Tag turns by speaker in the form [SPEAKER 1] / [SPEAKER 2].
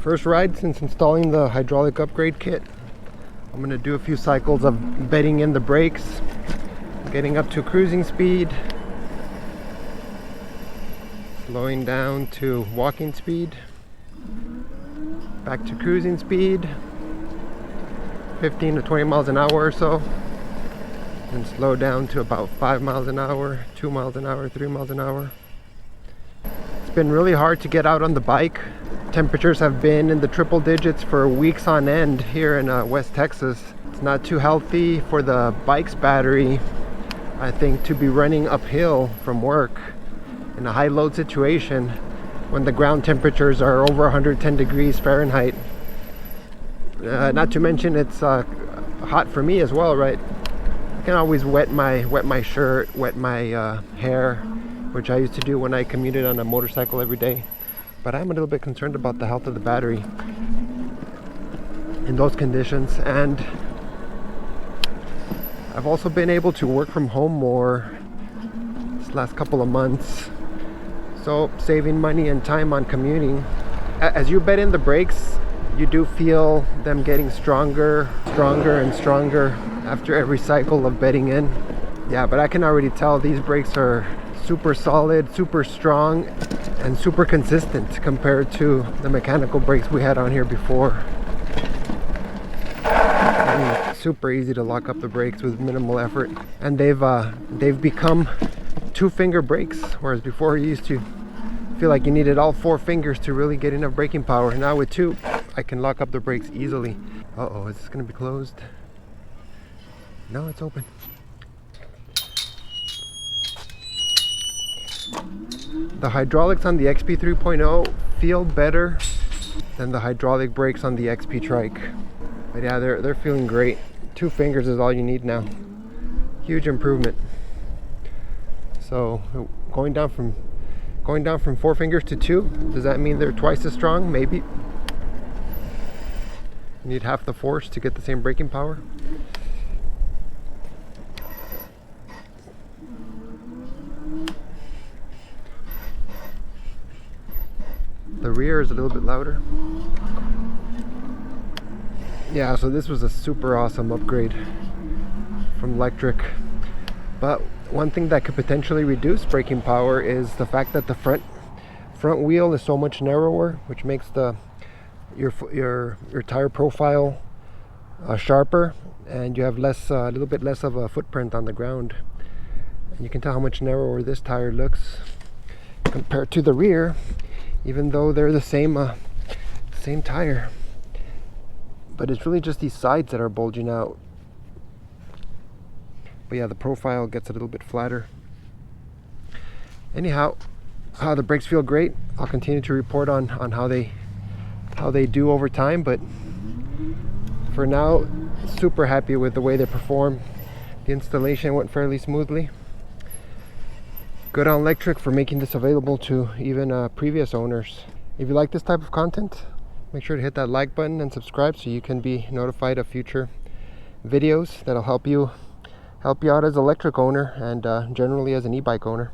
[SPEAKER 1] First ride since installing the hydraulic upgrade kit. I'm going to do a few cycles of bedding in the brakes, getting up to cruising speed, slowing down to walking speed, back to cruising speed, 15 to 20 miles an hour or so, and slow down to about 5 miles an hour, 2 miles an hour, 3 miles an hour. It's been really hard to get out on the bike. Temperatures have been in the triple digits for weeks on end here in West Texas. It's not too healthy for the bike's battery, I think, to be running uphill from work in a high load situation when the ground temperatures are over 110 degrees Fahrenheit. Not to mention it's hot for me as well, right? I can always wet my shirt, wet my hair, which I used to do when I commuted on a motorcycle every day. But I'm a little bit concerned about the health of the battery in those conditions. And I've also been able to work from home more this last couple of months, so saving money and time on commuting. As you bed in the brakes, you do feel them getting stronger and stronger after every cycle of bedding in. Yeah, but I can already tell these brakes are super solid, super strong, and super consistent compared to the mechanical brakes we had on here before. And super easy to lock up the brakes with minimal effort, and they've become 2-finger brakes, whereas before you used to feel like you needed all 4 fingers to really get enough braking power. Now with 2, I can lock up the brakes easily. Uh-oh, is this gonna be closed? No, it's open. The hydraulics on the XP 3.0 feel better than the hydraulic brakes on the XP Trike. But yeah, they're feeling great. 2 fingers is all you need now. Huge improvement. So going down from 4 fingers to 2, does that mean they're twice as strong? Maybe. You need half the force to get the same braking power. The rear is a little bit louder. Yeah, so this was a super awesome upgrade from Lectric. But one thing that could potentially reduce braking power is the fact that the front wheel is so much narrower, which makes your tire profile sharper, and you have a little bit less of a footprint on the ground. And you can tell how much narrower this tire looks compared to the rear, even though they're the same tire. But it's really just these sides that are bulging out. But yeah, the profile gets a little bit flatter. Anyhow, the brakes feel great. I'll continue to report on how they do over time, but for now, super happy with the way they perform. The installation went fairly smoothly. Good on Lectric for making this available to even previous owners. If you like this type of content, make sure to hit that like button and subscribe so you can be notified of future videos that'll help you out as an Lectric owner and generally as an e-bike owner.